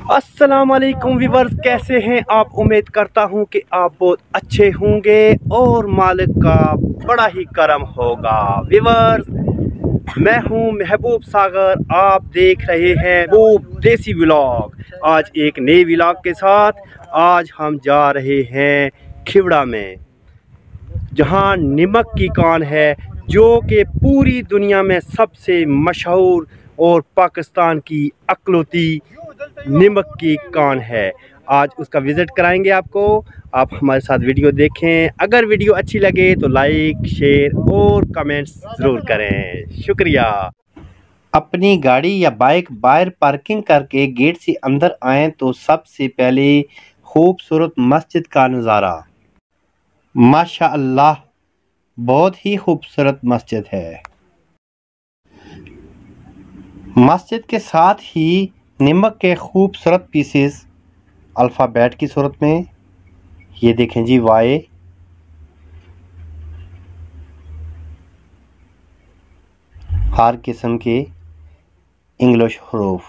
अस्सलाम वालेकुम व्यूअर्स, कैसे हैं आप। उम्मीद करता हूं कि आप बहुत अच्छे होंगे और मालिक का बड़ा ही करम होगा। व्यूअर्स, मैं हूं महबूब सागर, आप देख रहे हैं वो देसी व्लॉग। आज एक नए व्लॉग के साथ आज हम जा रहे हैं खिवड़ा में, जहां नमक की कान है, जो कि पूरी दुनिया में सबसे मशहूर और पाकिस्तान की अकलौती नमक की कान है। आज उसका विज़िट कराएंगे आपको। आप हमारे साथ वीडियो देखें। अगर वीडियो अच्छी लगे तो लाइक, शेयर और कमेंट्स ज़रूर करें। शुक्रिया। अपनी गाड़ी या बाइक बाहर पार्किंग करके गेट से अंदर आएँ तो सबसे पहले खूबसूरत मस्जिद का नज़ारा। माशाअल्लाह, बहुत ही खूबसूरत मस्जिद है। मस्जिद के साथ ही नमक के खूबसूरत पीसेस अल्फ़ाबेट की सूरत में, ये देखें जी, वाई, हर किस्म के इंग्लिश हरूफ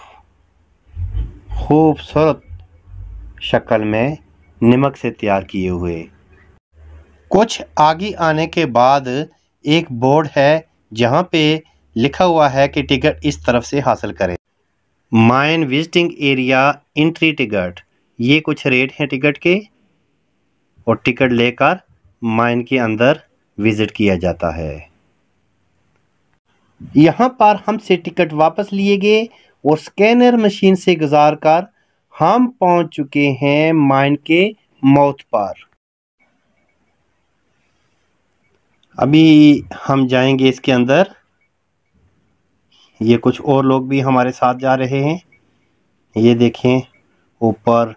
खूबसूरत शक्ल में नमक से तैयार किए हुए। कुछ आगे आने के बाद एक बोर्ड है जहाँ पे लिखा हुआ है कि टिकट इस तरफ से हासिल करें। Mine visiting area entry ticket, ये कुछ रेट हैं टिकट के, और टिकट लेकर माइन के अंदर विज़िट किया जाता है। यहाँ पर हमसे टिकट वापस लिए गए और स्कैनर मशीन से गुजार कर हम पहुँच चुके हैं माइन के माउथ पर। अभी हम जाएंगे इसके अंदर। ये कुछ और लोग भी हमारे साथ जा रहे हैं। ये देखें ऊपर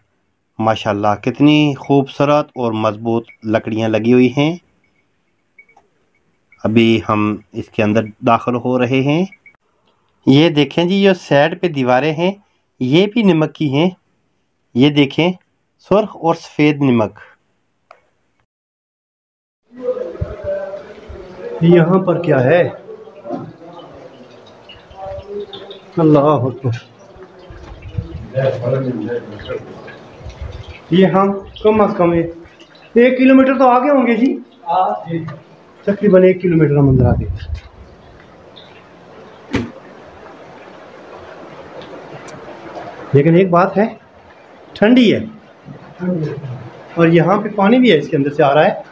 माशाल्लाह कितनी खूबसूरत और मजबूत लकड़ियाँ लगी हुई हैं। अभी हम इसके अंदर दाखिल हो रहे हैं। ये देखें जी, जो साइड पे दीवारें हैं ये भी नमक की हैं। ये देखें, सुर्ख और सफ़ेद नमक। यहाँ पर क्या है, अल्लाह अकबर। ये हम कम अज कम 1 किलोमीटर तो आगे होंगे जी। तकरीबन 1 किलोमीटर हम अंदर आगे। लेकिन एक बात है, ठंडी है और यहाँ पे पानी भी है, इसके अंदर से आ रहा है।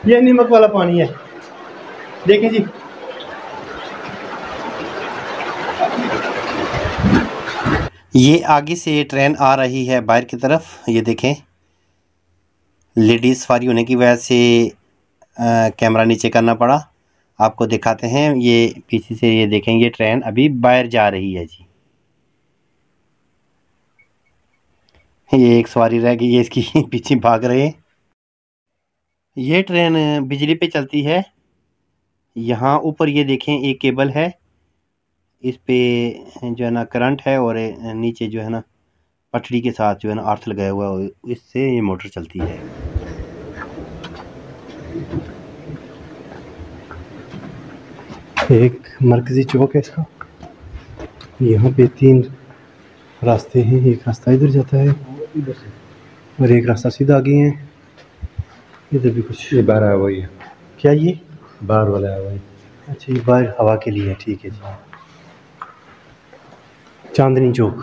ये नमक वाला पानी है, देखें जी। ये आगे से ट्रेन आ रही है बाहर की तरफ। ये देखें, लेडीज़ सवारी होने की वजह से कैमरा नीचे करना पड़ा। आपको दिखाते हैं, ये पीछे से ये देखेंगे, ट्रेन अभी बाहर जा रही है जी। ये एक सवारी रह गई है, इसकी पीछे भाग रहे हैं। ये ट्रेन बिजली पे चलती है। यहाँ ऊपर ये देखें एक केबल है, इस पे जो है ना करंट है, और नीचे जो है ना पटरी के साथ जो है ना अर्थ लगाया हुआ है, इससे ये मोटर चलती है। एक मरकज़ी चौक है इसका। यहाँ पे 3 रास्ते हैं, एक रास्ता इधर जाता है और एक रास्ता सीधा आगे है। इधर भी कुछ, ये बाहर हवा है। क्या ये बाहर वाला हवा है? अच्छा, ये बाहर हवा के लिए है, ठीक है जी। चांदनी चौक।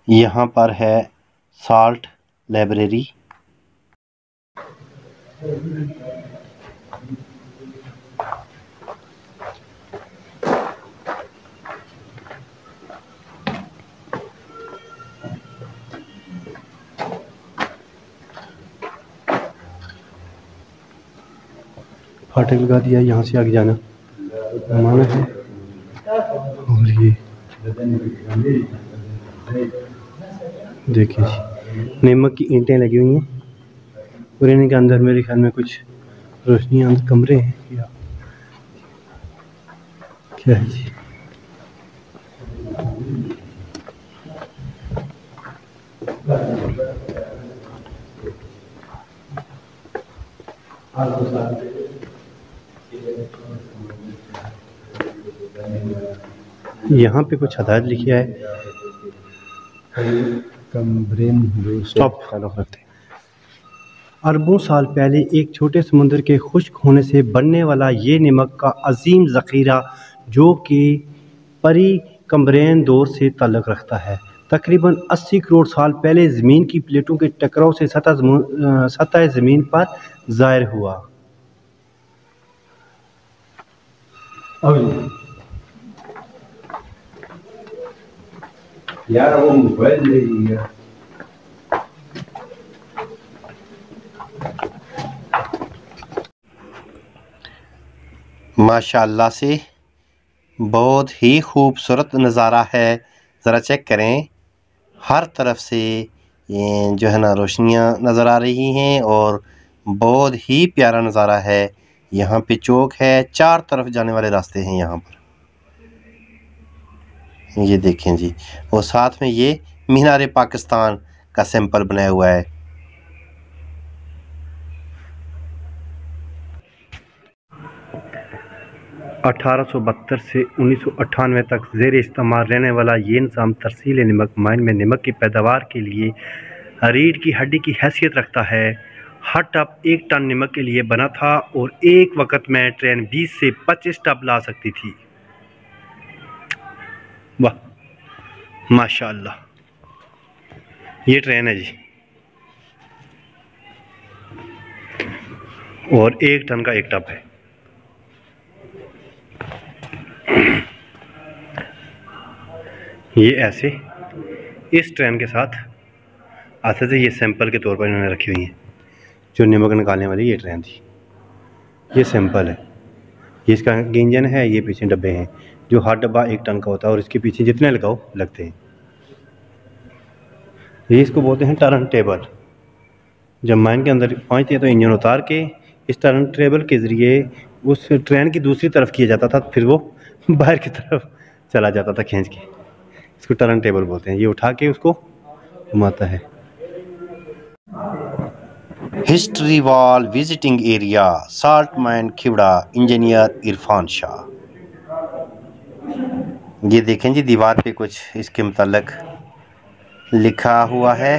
यहाँ पर है साल्ट लाइब्रेरी। फाटक लगा दिया, यहाँ से आगे जाना माना है। और ये देखिए जी, नमक की ईंटें लगी हुई हैं और इनके अंदर मेरे ख्याल में कुछ रोशनी, अंदर कमरे हैं या क्या है जी। यहाँ पे कुछ हदायत लिखी है। स्टॉप फॉलो करते। अरबों साल पहले एक छोटे समुद्र के खुश्क होने से बनने वाला ये नमक का अजीम ज़ख़ीरा, जो कि परी कम्ब्रियन दौर से ताल्लुक़ रखता है, तकरीबन 80 करोड़ साल पहले ज़मीन की प्लेटों के टकराव से सतह ज़मीन पर ज़ाहिर हुआ। यार वो मोबाइल ले लिया। माशाअल्लाह से बहुत ही खूबसूरत नज़ारा है। ज़रा चेक करें, हर तरफ से ये जो है ना रोशनियाँ नज़र आ रही हैं और बहुत ही प्यारा नज़ारा है। यहाँ पे चौक है, चार तरफ जाने वाले रास्ते हैं यहाँ पर, ये देखें जी। और साथ में ये मीनार पाकिस्तान का सिंबल बनाया हुआ है। (1872) से 1998 तक ज़ेर इस्तेमाल रहने वाला ये निज़ाम तरसील नमक माइन में नमक की पैदावार के लिए रीढ़ की हड्डी की हैसियत रखता है। हर टब 1 टन नमक के लिए बना था और एक वक्त में ट्रेन 20 से 25 टब ला सकती थी। वाह माशाअल्लाह, ये ट्रेन है जी और 1 टन का एक टब है। ये ऐसे इस ट्रेन के साथ आते थे, ये सैंपल के तौर पर इन्होंने रखी हुई हैं। जो नमक निकालने वाली ये ट्रेन थी, ये सैंपल है, ये इसका इंजन है, ये पीछे डब्बे हैं। जो हर डब्बा 1 टन का होता है और इसके पीछे जितने लगाओ लगते हैं। ये इसको बोलते हैं टर्न टेबल। जब माइन के अंदर पहुँचते हैं तो इंजन उतार के इस टर्न टेबल के ज़रिए उस ट्रेन की दूसरी तरफ किया जाता था, फिर वो बाहर की तरफ चला जाता था खींच के। इसको टर्न टेबल बोलते हैं। ये उठा के उसको घुमाता है। History wall visiting area, salt mine Khewra, engineer Irfan Shah. ये देखें जी, दीवार पे कुछ इसके मुताल्लिक लिखा हुआ है।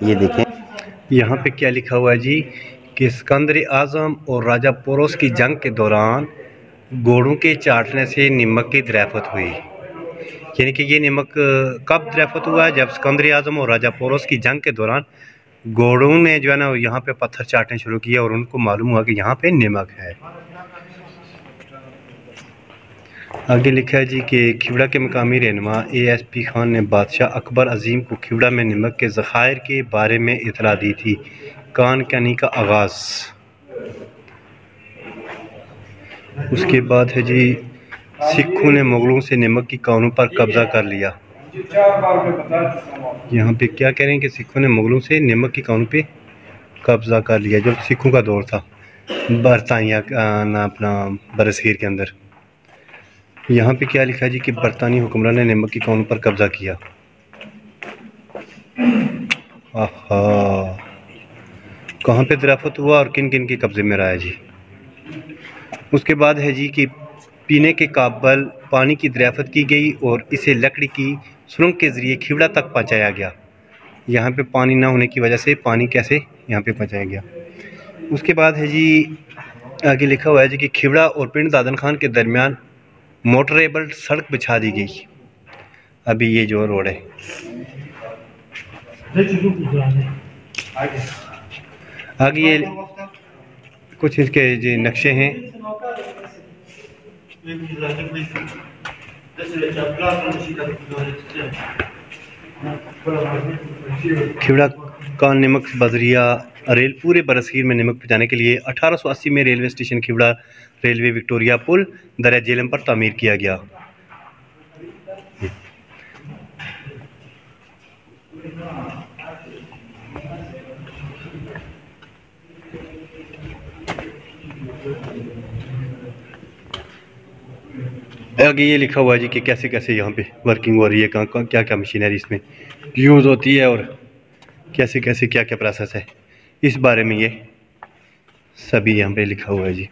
ये देखें यहाँ पे क्या लिखा हुआ है जी कि सिकंदर आज़म और राजा पोरोस की जंग के दौरान घोड़ों के चाटने से नमक की दरियाफ़त हुई। यानी कि ये नमक कब दरियाफ़त हुआ है? जब सिकंदर आज़म और राजा पोरोस की जंग के दौरान घोड़ों ने जो है ना यहाँ पे पत्थर चाटने शुरू किए और उनको मालूम हुआ कि यहाँ पे नमक है। आगे लिखा है जी कि खिवड़ा के मकामी रहनुमा ASP खान ने बादशाह अकबर अजीम को खिवड़ा में नमक के ज़खायर के बारे में इतला दी थी। कानकनी का आगाज़। उसके बाद है जी, सिखों ने मुगलों से नमक की कानों पर कब्ज़ा कर लिया। यहाँ पे क्या कह रहे हैं कि सिखों ने मुगलों से नमक की कानों पे कब्ज़ा कर लिया, जब सिखों का दौर था बरतानिया ना अपना बरसगीर के अंदर। यहाँ पे क्या लिखा है जी कि बरतानी हुक्मरान ने नमक की कानों पर कब्ज़ा किया। आहा, कहाँ पे दरियाफ़त हुआ और किन किन के कब्ज़े में रहा है जी। उसके बाद है जी कि पीने के काबल पानी की दरियाफ़त की गई और इसे लकड़ी की सुरंग के ज़रिए खिवड़ा तक पहुँचाया गया। यहाँ पे पानी ना होने की वजह से पानी कैसे यहाँ पे पहुँचाया गया। उसके बाद है जी, आगे लिखा हुआ है जी कि खिवड़ा और पिंड दादन खान के दरमियान मोटरेबल सड़क बिछा दी गई। अभी ये जो रोड है, आगे ये कुछ इसके जो नक्शे हैं। खिवड़ा का नमक बजरिया रेल पूरे बरसगीर में नमक पहुँचाने के लिए 1880 में रेलवे स्टेशन खिवड़ा रेलवे विक्टोरिया पुल दरिया झेलम पर तामीर किया गया। आगे ये लिखा हुआ है जी कि कैसे कैसे यहाँ पे वर्किंग हो रही है, कहाँ क्या क्या मशीनरी इसमें यूज़ होती है और कैसे कैसे क्या क्या प्रोसेस है, इस बारे में ये सभी यहाँ पे लिखा हुआ है जी।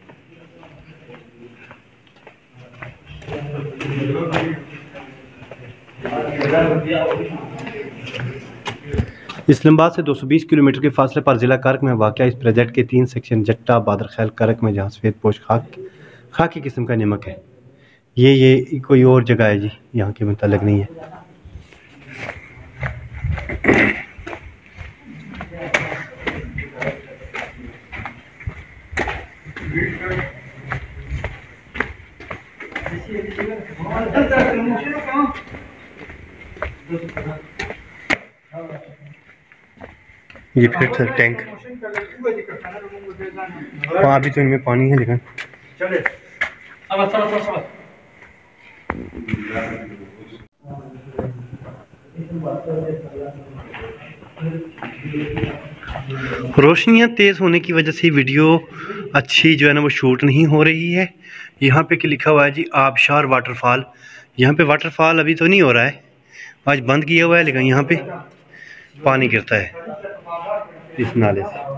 इस्लामाबाद से 220 किलोमीटर के फासले पर जिला करक में वाक़ इस प्रोजेक्ट के 3 सेक्शन जट्टा बादर खैल करक में जहाँ सफ़ेद पोश खाकी किस्म का नमक है। ये कोई और जगह है जी, यहाँ के मुतालिक नहीं है। ये फिर से टैंक, हाँ अभी तो इनमें पानी है लेकिन रोशनियाँ तेज़ होने की वजह से वीडियो अच्छी जो है ना वो शूट नहीं हो रही है। यहाँ पे लिखा हुआ है जी आबशार वाटरफॉल। यहाँ पे वाटरफॉल अभी तो नहीं हो रहा है, आज बंद किया हुआ है, लेकिन यहाँ पे पानी गिरता है इस नाले से।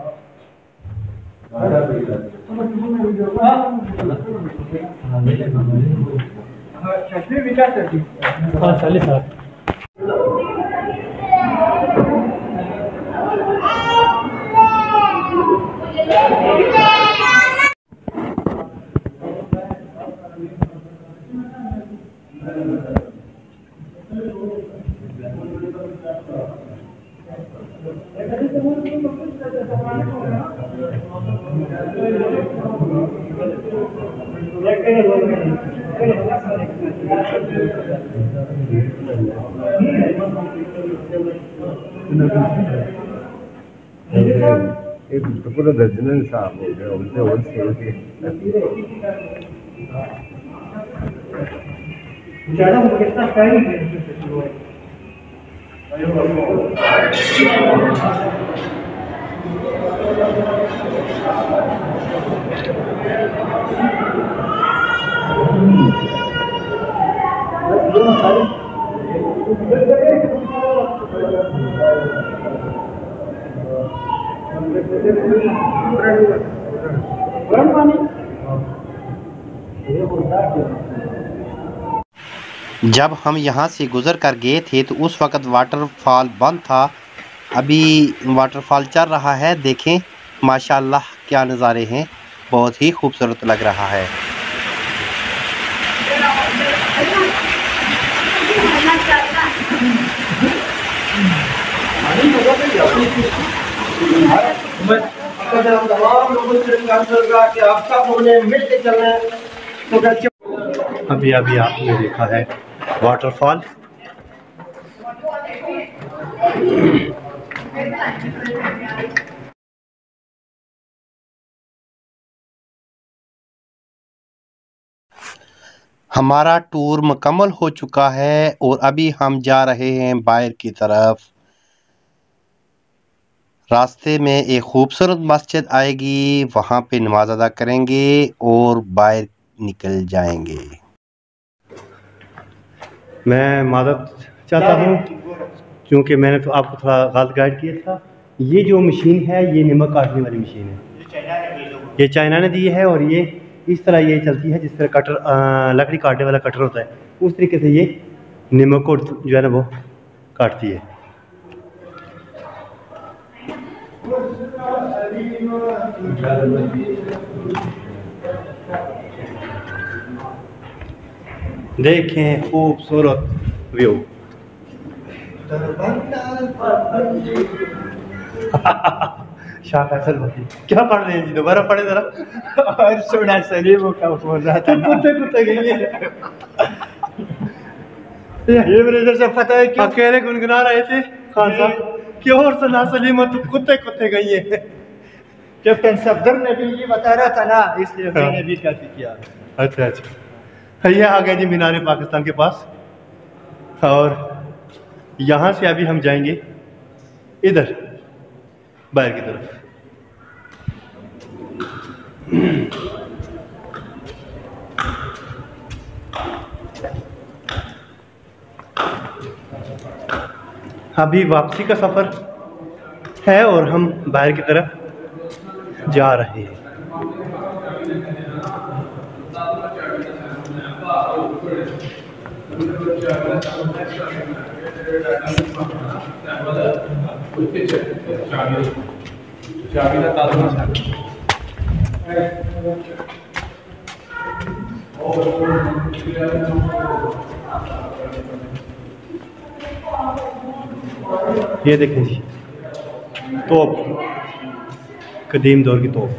पूरा दर्जन साफ हो गया, उनसे और सेल के ज़्यादा कितना टाइम जब हम यहाँ से गुज़र कर गए थे तो उस वक़्त वाटरफॉल बंद था, अभी वाटरफॉल चल रहा है। देखें माशाल्लाह क्या नज़ारे हैं, बहुत ही खूबसूरत लग रहा है। तमाम लोगों से आप सब मिल के चलना तो अभी आपने देखा है वाटरफॉल। हमारा टूर मुकम्मल हो चुका है और अभी हम जा रहे हैं बाहर की तरफ। रास्ते में एक खूबसूरत मस्जिद आएगी, वहाँ पे नमाज अदा करेंगे और बाहर निकल जाएंगे। मैं मादत चाहता हूँ क्योंकि मैंने तो आपको थोड़ा गलत गाइड किया था। ये जो मशीन है ये नमक काटने वाली मशीन है, ये चाइना ने दी है और ये इस तरह ये चलती है जिस तरह कटर लकड़ी काटने वाला कटर होता है, उस तरीके से ये नमक को जो है ना वो काटती है। देखें खूबसूरत व्यू। शाह फैसल भाई क्या पढ़ रहे हैं जी, दोबारा पढ़े जरा। और सोना सलीम का बोल रहा था कुत्ते गए ये मेरे जैसे पता है क्यों अकेले गुनगुना रहे थे खान साहब क्यों, और सुना सलीम तो कुत्ते गई है। कैप्टन सफदर ने भी ये बता रहा था ना, इसलिए मैंने भी काफी किया। अच्छा ये आ गए जी मीनार पाकिस्तान के पास, और यहाँ से अभी हम जाएंगे इधर बाहर की तरफ। अभी वापसी का सफ़र है और हम बाहर की तरफ जा रहे हैं। ये देखें जी, तोप, कदीम दौर की तोप।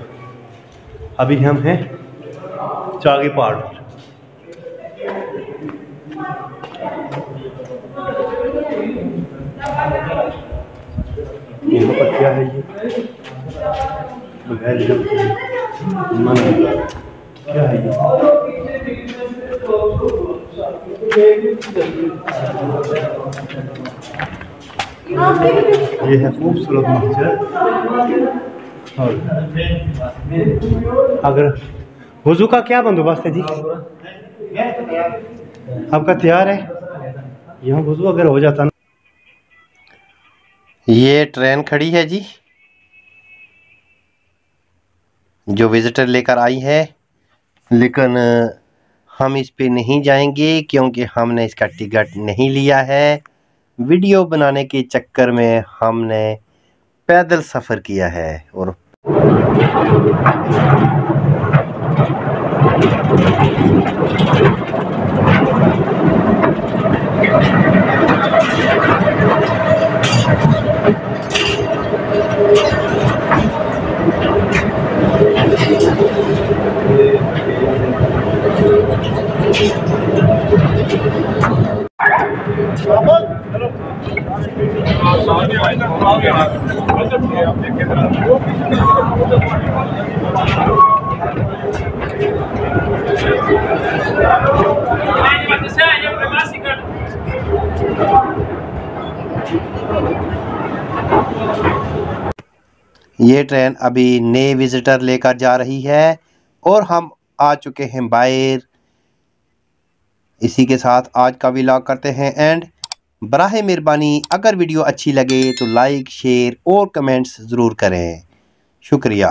अभी हम हैं चागी पहाड़ पर। यहाँ पर क्या है ये क्या है ये है खूबसूरत मस्जिद। अगर वुज़ू का क्या बंदोबस्त है जी? आपका तैयार है? यहाँ वुज़ू अगर हो जाता ना। ये ट्रेन खड़ी है जी, जो विजिटर लेकर आई है, लेकिन हम इस पे नहीं जाएंगे क्योंकि हमने इसका टिकट नहीं लिया है। वीडियो बनाने के चक्कर में हमने पैदल सफ़र किया है। और ये ट्रेन अभी नए विजिटर लेकर जा रही है और हम आ चुके हैं बाहर। इसी के साथ आज का व्लॉग करते हैं एंड। बराहे मेहरबानी अगर वीडियो अच्छी लगे तो लाइक, शेयर और कमेंट्स ज़रूर करें। शुक्रिया।